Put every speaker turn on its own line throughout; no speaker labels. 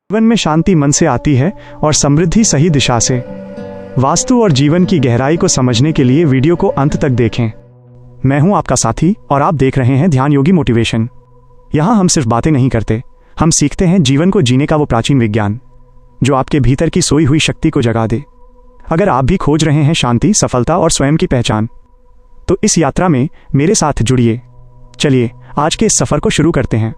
जीवन में शांति मन से आती है और समृद्धि सही दिशा से। वास्तु और जीवन की गहराई को समझने के लिए वीडियो को अंत तक देखें। मैं हूं आपका साथी और आप देख रहे हैं ध्यान योगी मोटिवेशन। यहां हम सिर्फ बातें नहीं करते, हम सीखते हैं जीवन को जीने का वो प्राचीन विज्ञान जो आपके भीतर की सोई हुई शक्ति को जगा दे। अगर आप भी खोज रहे हैं शांति, सफलता और स्वयं की पहचान, तो इस यात्रा में मेरे साथ जुड़िए। चलिए आज के इस सफर को शुरू करते हैं।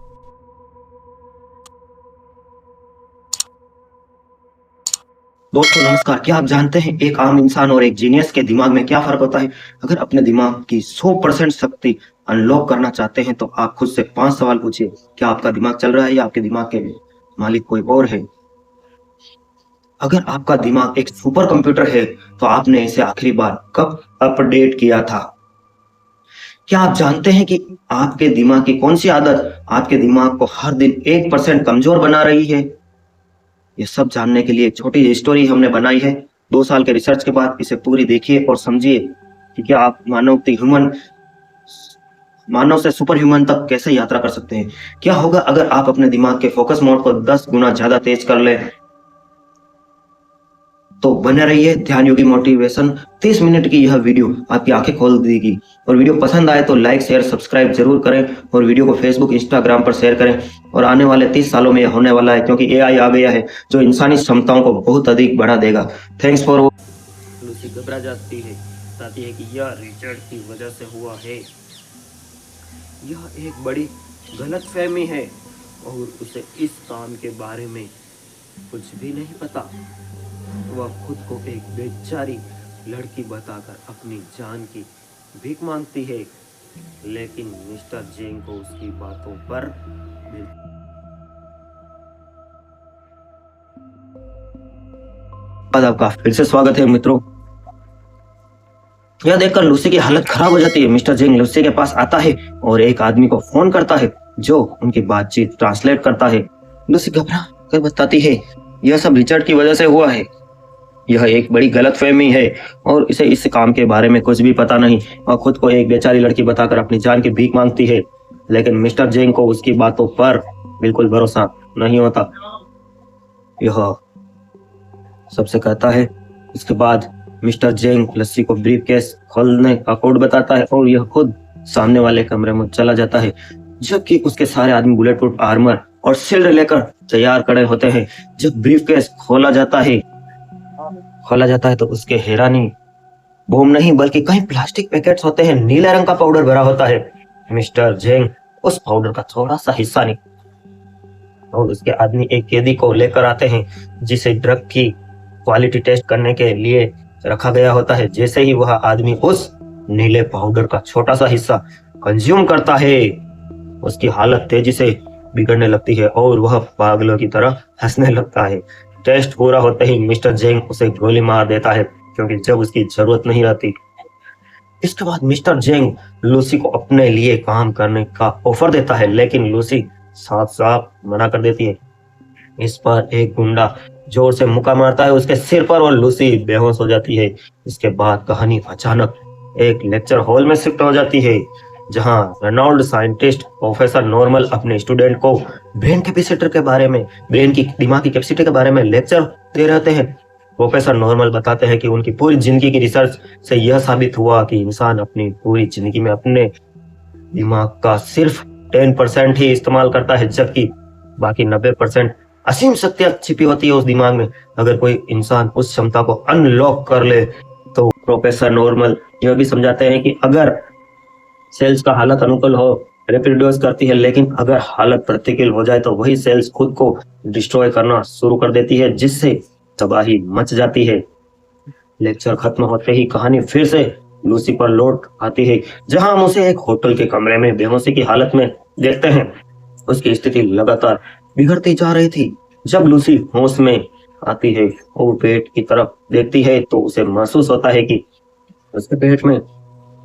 दोस्तों नमस्कार। क्या आप जानते हैं एक आम इंसान और एक जीनियस के दिमाग में क्या फर्क होता है? अगर अपने दिमाग की 100% शक्ति अनलॉक करना चाहते हैं तो आप खुद से 5 सवाल पूछिए। क्या आपका दिमाग चल रहा है या आपके दिमाग के मालिक कोई और है? अगर आपका दिमाग एक सुपर कंप्यूटर है तो आपने इसे आखिरी बार कब अपडेट किया था? क्या आप जानते हैं कि आपके दिमाग की कौन सी आदत आपके दिमाग को हर दिन 1% कमजोर बना रही है? ये सब जानने के लिए एक छोटी स्टोरी हमने बनाई है। 2 साल के रिसर्च के बाद इसे पूरी देखिए और समझिए कि क्या आप मानव से सुपर ह्यूमन तक कैसे यात्रा कर सकते हैं। क्या होगा अगर आप अपने दिमाग के फोकस मोड को 10 गुना ज्यादा तेज कर लें? तो बने रहिए ध्यान योगी मोटिवेशन। 30 मिनट की यह वीडियो आपकी आंखें खोल देगी। और वीडियो पसंद आए तो लाइक शेयर सब्सक्राइब जरूर करें और वीडियो को फेसबुक इंस्टाग्राम पर शेयर करें। और आने वाले 30 सालों में यह होने वाला है, क्योंकि एआई आ गया है जो इंसानी क्षमताओं को बहुत अधिक बढ़ा देगा। Thanks for. लूसी घबरा जाती है, बताती है कि यह रिचर्ड की वजह से हुआ है। यह एक बड़ी गलतफहमी है और उसे इस काम के बारे में कुछ भी नहीं पता। वह खुद को एक बेचारी लड़की बताकर अपनी जान की भीख मांगती है, लेकिन मिस्टर जेंग को उसकी बातों पर आपका फिर से स्वागत है मित्रों। यह देखकर लूसी की हालत खराब हो जाती है। मिस्टर जेंग लूसी के पास आता है और एक आदमी को फोन करता है जो उनकी बातचीत ट्रांसलेट करता है। लूसी घबरा कर बताती है यह सब रिचर्ड की वजह से हुआ है। यह एक बड़ी गलतफहमी है और इसे इस काम के बारे में कुछ भी पता नहीं और खुद को एक बेचारी लड़की बताकर अपनी जान की भीख मांगती है, लेकिन मिस्टर जेंग को उसकी बातों पर बिल्कुल भरोसा नहीं होता। यह सबसे कहता है। इसके बाद मिस्टर जेंग लस्सी को ब्रीफ केस खोलने का कोड बताता है और यह खुद सामने वाले कमरे में चला जाता है, जबकि उसके सारे आदमी बुलेट प्रूफ आर्मर और शील्ड लेकर तैयार खड़े होते हैं। जब ब्रीफ केस खोला जाता है तो उसके हैरानी बम नहीं बल्कि कई प्लास्टिक पैकेट्स होते हैं। नीले रंग का पाउडर भरा होता है। मिस्टर जेंग उस पाउडर का थोड़ा सा हिस्सा और उसके आदमी एक कैदी को लेकर आते हैं जिसे ड्रग की क्वालिटी टेस्ट करने के लिए रखा गया होता है। जैसे ही वह आदमी उस नीले पाउडर का छोटा सा हिस्सा कंज्यूम करता है, उसकी हालत तेजी से बिगड़ने लगती है और वह पागलों की तरह हंसने लगता है। टेस्ट पूरा होते ही मिस्टर जेंग उसे गोली मार देता है, क्योंकि जब उसकी जरूरत नहीं रहती। इसके बाद मिस्टर जेंग लूसी को अपने लिए काम करने का ऑफर देता है, लेकिन लूसी साफ साफ मना कर देती है। इस पर एक गुंडा जोर से मुक्का मारता है उसके सिर पर और लूसी बेहोश हो जाती है। इसके बाद कहानी अचानक एक लेक्चर हॉल में शिफ्ट हो जाती है, जहां रेनॉल्ड साइंटिस्ट प्रोफेसर नॉर्मल अपने स्टूडेंट को ब्रेन की दिमाग की कैपेसिटी के बारे में लेक्चर दे रहते हैं। प्रोफेसर नॉर्मल बताते हैं कि उनकी पूरी जिंदगी की रिसर्च से यह साबित हुआ कि इंसान अपनी पूरी जिंदगी में अपने दिमाग का सिर्फ 10% ही इस्तेमाल करता है, जबकि बाकी 90% असीम शक्तियां छिपी होती है उस दिमाग में। अगर कोई इंसान उस क्षमता को अनलॉक कर ले तो प्रोफेसर नॉर्मल यह भी समझाते हैं कि अगर सेल्स का हालत अनुकूल हो रिप्रोड्यूस करती है, लेकिन अगर हालत प्रतिकूल हो जाए तो वही सेल्स खुद को डिस्ट्रॉय करना शुरू कर देती है, जिससे तबाही मच जाती है। लेक्चर खत्म होते ही कहानी फिर से लूसी पर लौट आती है, जहां हम उसे एक होटल के कमरे में बेहोशी की हालत में देखते हैं। उसकी स्थिति लगातार बिगड़ती जा रही थी। जब लूसी होश में आती है और पेट की तरफ देखती है तो उसे महसूस होता है कि उसके पेट में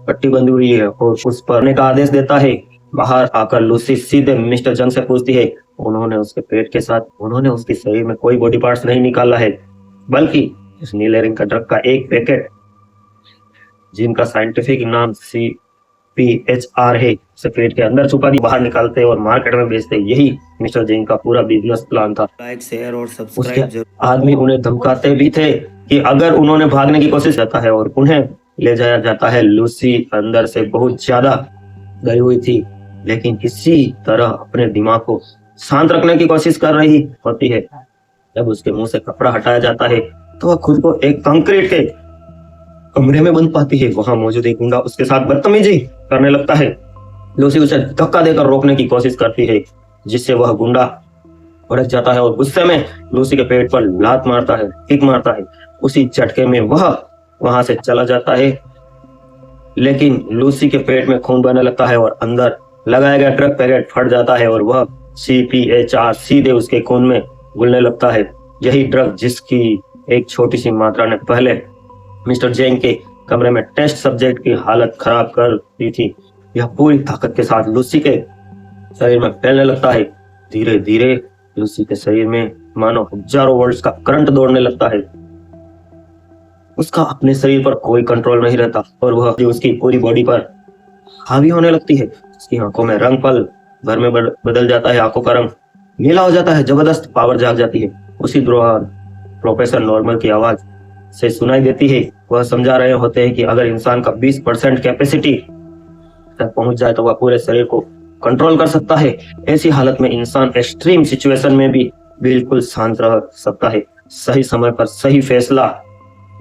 पट्टी बंधी हुई है और उस पर का आदेश देता है। बाहर आकर लूसी सीधे मिस्टर जंग से पूछती है। उन्होंने उसके शरीर में कोई बॉडी पार्ट्स नहीं निकाला है, बल्कि इस नीले रंग का ड्रग का एक पैकेट, जिनका साइंटिफिक नाम CPHR है, उसे पेट के अंदर छुपा दी, बाहर निकालते और मार्केट में बेचते। यही मिस्टर जैन का पूरा बिजनेस प्लान था।
लाइक, शेयर और
उसके
सब्सक्राइब
आदमी उन्हें धमकाते भी थे कि अगर उन्होंने भागने की कोशिश करता है और उन्हें ले जाया जाता है। लूसी अंदर से बहुत ज्यादा गई हुई थी, लेकिन किसी तरह अपने दिमाग को शांत रखने की कोशिश कर रही होती है। जब उसके मुंह से कपड़ा हटाया जाता है तो वह खुद को एक कंक्रीट के कमरे में बंद पाती है। वहां मौजूद एक गुंडा उसके साथ बदतमीजी करने लगता है। लूसी उसे धक्का देकर रोकने की कोशिश करती है, जिससे वह गुंडा भड़क जाता है और गुस्से में लूसी के पेट पर लात मारता है, किक मारता है। उसी झटके में वह वहां से चला जाता है, लेकिन लूसी के पेट में खून बहने लगता है और अंदर लगाया गया ड्रग पैकेट फट जाता है और वह CPHR सीधे उसके खून में घुलने लगता है। यही ड्रग जिसकी एक छोटी सी मात्रा ने पहले मिस्टर जैंग के कमरे में टेस्ट सब्जेक्ट की हालत खराब कर दी थी, यह पूरी ताकत के साथ लूसी के शरीर में फैलने लगता है। धीरे धीरे लूसी के शरीर में मानो हजारों वोल्ट्स का करंट दौड़ने लगता है। उसका अपने शरीर पर कोई कंट्रोल नहीं रहता और वह उसकी पूरी बॉडी पर हावी होने लगती है। उसकी आंखों में रंग पल भर में बदल जाता है, आंखों का रंग नीला हो जाता है, जबरदस्त पावर जाग जाती है। उसी दौरान प्रोफेसर नॉर्मल की आवाज से सुनाई देती है। वह समझा रहे होते हैं कि अगर इंसान का 20% कैपेसिटी तक पहुंच जाए तो वह पूरे शरीर को कंट्रोल कर सकता है। ऐसी हालत में इंसान एक्सट्रीम सिचुएशन में भी बिल्कुल शांत रह सकता है, सही समय पर सही फैसला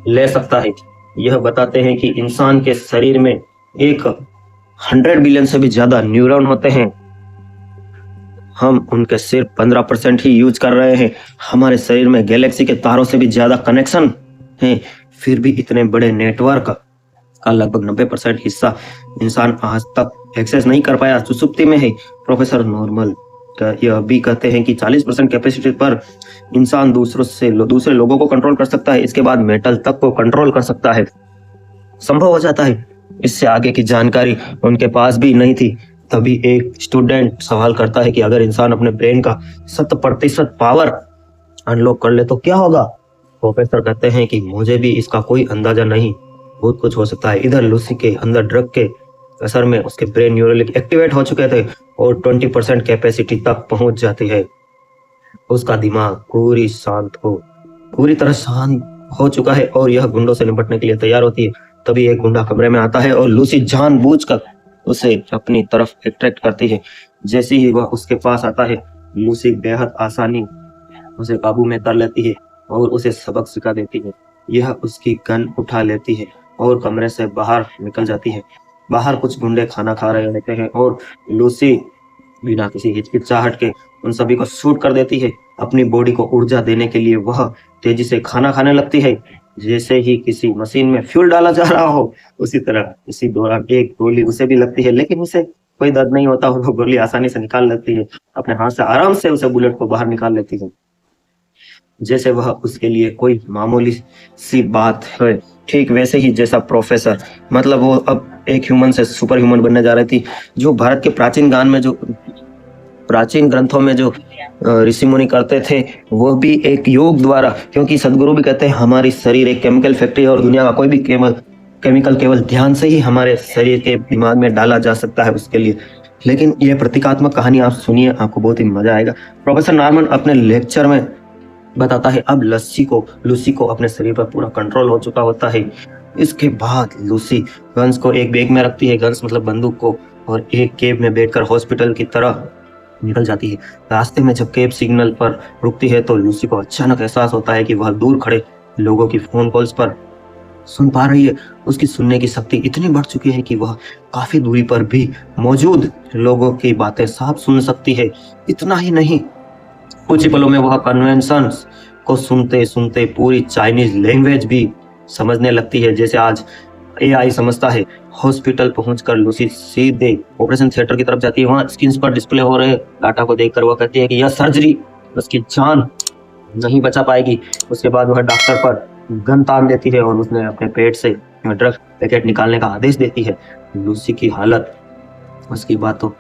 ले सकता है। यह बताते हैं कि इंसान के शरीर में 100 बिलियन से भी ज्यादा न्यूरॉन होते हैं। हम उनके सिर्फ 15% ही यूज कर रहे हैं। हमारे शरीर में गैलेक्सी के तारों से भी ज्यादा कनेक्शन हैं, फिर भी इतने बड़े नेटवर्क का लगभग 90% हिस्सा इंसान आज तक एक्सेस नहीं कर पाया, सुसुप्ति में है। प्रोफेसर नॉर्मल यह भी कहते हैं कि 40% कैपेसिटी पर इंसान दूसरे लोगों को कंट्रोल कर सकता है, इसके बाद मेटल तक को कंट्रोल कर सकता है, संभव हो जाता है। इससे आगे की जानकारी उनके पास भी नहीं थी। तभी एक स्टूडेंट सवाल करता है कि अगर इंसान अपने ब्रेन का 100% पावर अनलॉक कर ले तो क्या होगा। प्रोफेसर कहते हैं कि मुझे भी इसका कोई अंदाजा नहीं, बहुत कुछ हो सकता है। इधर लूसी के अंदर ड्रग के असर में उसके ब्रेन न्यूरल एक्टिवेट हो चुके थे और 20% कैपेसिटी तक पहुंच जाती है। उसका दिमाग पूरी तरह शांत हो चुका है और यह गुंडों से निपटने के लिए तैयार होती है। तभी एक गुंडा कमरे में आता है और लूसी जानबूझकर उसे अपनी तरफ अट्रैक्ट करती है। जैसे ही वह उसके पास आता है, लूसी बेहद आसानी उसे काबू में कर लेती है और उसे सबक सिखा देती है। यह उसकी गन उठा लेती है और कमरे से बाहर निकल जाती है। बाहर कुछ गुंडे खाना खा रहे होते हैं और लूसी बिना किसी हिचकिचाहट के उन सभी को शूट कर देती है। अपनी बॉडी को ऊर्जा देने के लिए वह तेजी से खाना खाने लगती है, जैसे ही किसी मशीन में फ्यूल डाला जा रहा हो उसी तरह। इसी दौरान एक गोली उसे भी लगती है, लेकिन उसे कोई दर्द नहीं होता और वो गोली आसानी से निकाल लेती है। अपने हाथ से आराम से उसे बुलेट को बाहर निकाल लेती है, जैसे वह उसके लिए कोई मामूली सी बात है। ठीक वैसे ही जैसा प्रोफेसर, मतलब वो अब एक ह्यूमन से सुपर ह्यूमन बनने जा रही थी। जो भारत के प्राचीन ग्रंथों में जो ऋषि मुनि करते थे, वो भी एक योग द्वारा, क्योंकि सदगुरु भी कहते हैं हमारी शरीर एक केमिकल फैक्ट्री है और दुनिया का कोई भी केमिकल केवल ध्यान से ही हमारे शरीर के दिमाग में डाला जा सकता है उसके लिए। लेकिन यह प्रतीकात्मक कहानी आप सुनिए, आपको बहुत ही मजा आएगा। प्रोफेसर नॉर्मन अपने लेक्चर में बताता है अब लूसी को अपने शरीर पर पूरा कंट्रोल हो चुका होता है। इसके बाद लूसी गन्स को एक बैग में रखती है, गन्स मतलब बंदूक को, और एक कैब में बैठकर हॉस्पिटल की तरह निकल जाती है। रास्ते में जब कैब सिग्नल पर रुकती है तो लूसी को अचानक एहसास होता है कि वह दूर खड़े लोगों की फोन कॉल्स पर सुन पा रही है। उसकी सुनने की शक्ति इतनी बढ़ चुकी है कि वह काफी दूरी पर भी मौजूद लोगों की बातें साफ सुन सकती है। इतना ही नहीं, कुछ ही पलों में वह कन्वेंशन को सुनते सुनते पूरी चाइनीज लैंग्वेज भी समझने लगती है, जैसे आज AI समझता है। हॉस्पिटल पहुंचकर लूसी सीधे ऑपरेशन थिएटर की तरफ जाती है। वहां स्क्रीन पर डिस्प्ले हो रहे डाटा को देखकर वह कहती है कि यह सर्जरी उसकी जान नहीं बचा पाएगी। उसके बाद वह डॉक्टर पर गन तान देती है और उसने अपने पेट से ड्रग पैकेट निकालने का आदेश देती है। लूसी की हालत, उसकी बातों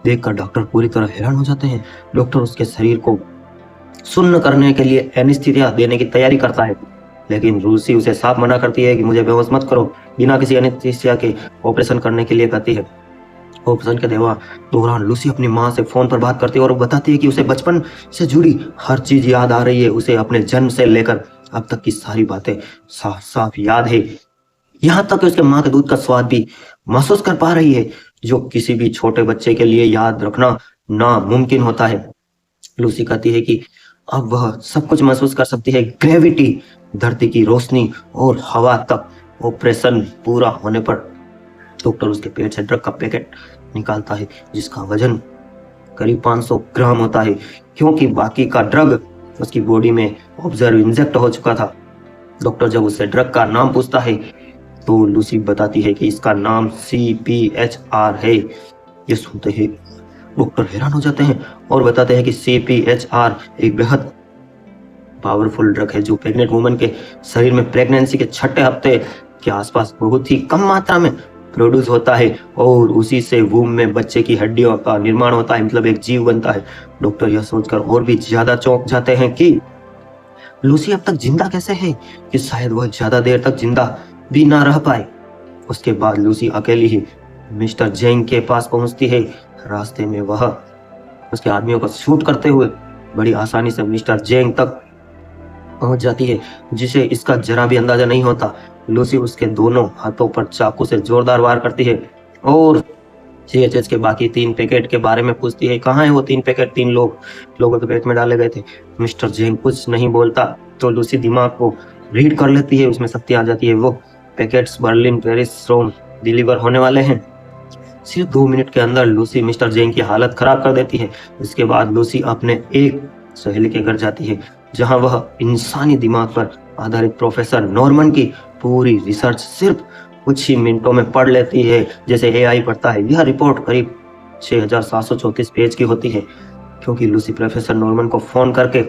देखकर डॉक्टर पूरी तरह हैरान हो जाते हैं। डॉक्टर उसके शरीर को सुन्न करने के लिए एनेस्थीसिया देने की तैयारी करता है, लेकिन लूसी उसे साफ मना करती है कि मुझे बेहोश मत करो, बिना किसी एनेस्थीसिया के ऑपरेशन करने के लिए कहती है। ऑपरेशन के दौरान लूसी अपनी माँ से फोन पर बात करती है और बताती है कि उसे बचपन से जुड़ी हर चीज याद आ रही है। उसे अपने जन्म से लेकर अब तक की सारी बातें साफ साफ याद है, यहाँ तक कि उसके माँ के दूध का स्वाद भी महसूस कर पा रही है, जो किसी भी छोटे बच्चे के लिए याद रखना नामुमकिन होता है। लूसी कहती है कि अब वह सब कुछ महसूस कर सकती है, ग्रेविटी, धरती की रोशनी और हवा तक। ऑपरेशन पूरा होने पर डॉक्टर उसके पेट से ड्रग का पैकेट निकालता है, जिसका वजन करीब 500 ग्राम होता है, क्योंकि बाकी का ड्रग उसकी बॉडी में ऑब्जर्व इंजेक्ट हो चुका था। डॉक्टर जब उससे ड्रग का नाम पूछता है तो लूसी बताती है कि इसका नाम CPHR है। ये सुनते ही डॉक्टर हैरान हो जाते हैं और बताते हैं कि CPHR एक बेहद पावरफुल ड्रग है, जो प्रेग्नेंट वुमन के शरीर में प्रेगनेंसी के छठे हफ्ते के आसपास बहुत ही कम मात्रा में प्रोड्यूस होता है और उसी से वूम में बच्चे की हड्डियों का निर्माण होता है, मतलब एक जीव बनता है। डॉक्टर यह सोचकर और भी ज्यादा चौंक जाते हैं कि लूसी अब तक जिंदा कैसे है, कि शायद वह ज्यादा देर तक जिंदा भी ना रह पाए। उसके बाद लूसी अकेली ही मिस्टर जेंग के पास पहुंचती है। रास्ते में वह उसके आदमियों को शूट करते हुए बड़ी आसानी से मिस्टर जेंग तक पहुंच जाती है, जिसे इसका जरा भी अंदाजा नहीं होता। लूसी उसके दोनों हाथों पर चाकू से जोरदार वार करती है और CHH के बाकी 3 पैकेट के बारे में पूछती है। कहाँ है वो 3 पैकेट? 3 लोगों के पेट में डाले गए थे। मिस्टर जेंग कुछ नहीं बोलता तो लूसी दिमाग को रीड कर लेती है, उसमें शक्ति आ जाती है। वो पैकेट्स बर्लिन, पेरिस, रोम डिलीवर होने वाले हैं। सिर्फ 2 मिनट के अंदर लूसी मिस्टर जेंग की हालत खराब कर देती है। इसके बाद लूसी अपने एक सहेली के घर जाती है, जहां वह इंसानी दिमाग पर आधारित प्रोफेसर नॉर्मन की पूरी रिसर्च सिर्फ कुछ ही मिनटों में पढ़ लेती है, जैसे AI पढ़ता है। यह रिपोर्ट करीब 6734 पेज की होती है, क्योंकि लूसी प्रोफेसर नॉर्मन को फोन करके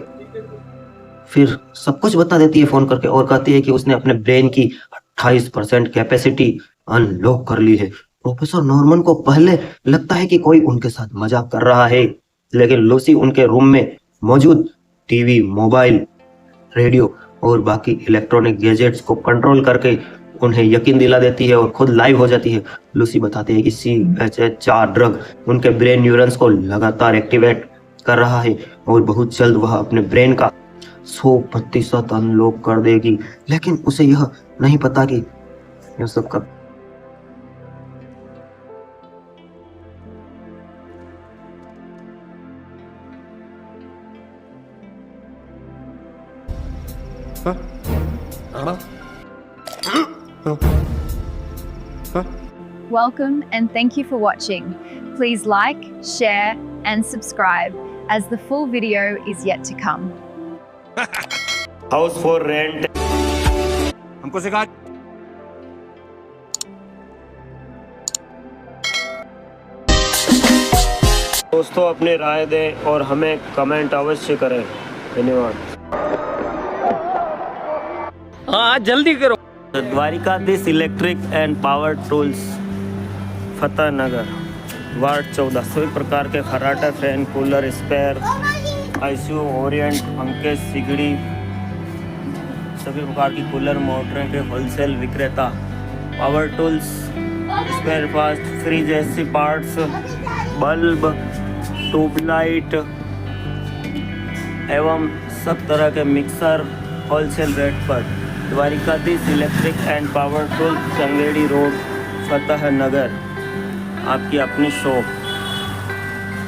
फिर सब कुछ बता देती है फोन करके, और कहती है कि उसने अपने ब्रेन की 28% कैपेसिटी अनलॉक कर ली है। प्रोफेसर नॉर्मन को पहले लगता है कि कोई उनके साथ मजाक कर रहा है, लेकिन लूसी उनके रूम में मौजूद टीवी, मोबाइल, रेडियो और बाकी इलेक्ट्रॉनिक गैजेट्स को कंट्रोल करके उन्हें यकीन दिला देती है और खुद लाइव हो जाती है। लूसी बताती है कि CHH4 ड्रग उनके ब्रेन न्यूरॉन्स को लगातार एक्टिवेट कर रहा है और बहुत जल्द वह अपने ब्रेन का 100% अनलॉक कर देगी, लेकिन उसे यह नहीं पता कि यह सब कब
Welcome and thank you for watching. Please like, share and subscribe as the full video is yet to come.
House for rent
हमको सिखा।
दोस्तों अपनी राय दें और हमें कमेंट अवश्य करें। धन्यवाद।
हाँ जल्दी करो।
Dwarikadhish electric and power tools, Fateh Nagar, ward 14। सभी प्रकार के खर्राटा, fan, cooler, spare, ICU, Orient, पंखे, सिगड़ी, सभी प्रकार की कूलर, मोटरें के होलसेल विक्रेता। Power tools, spare parts, fridge, AC parts, bulb, tubelight एवं सब तरह के मिक्सर होलसेल रेट पर। Dwarikadhish electric and power tools, Changedi road, Fateh Nagar, आपकी अपनी शॉप।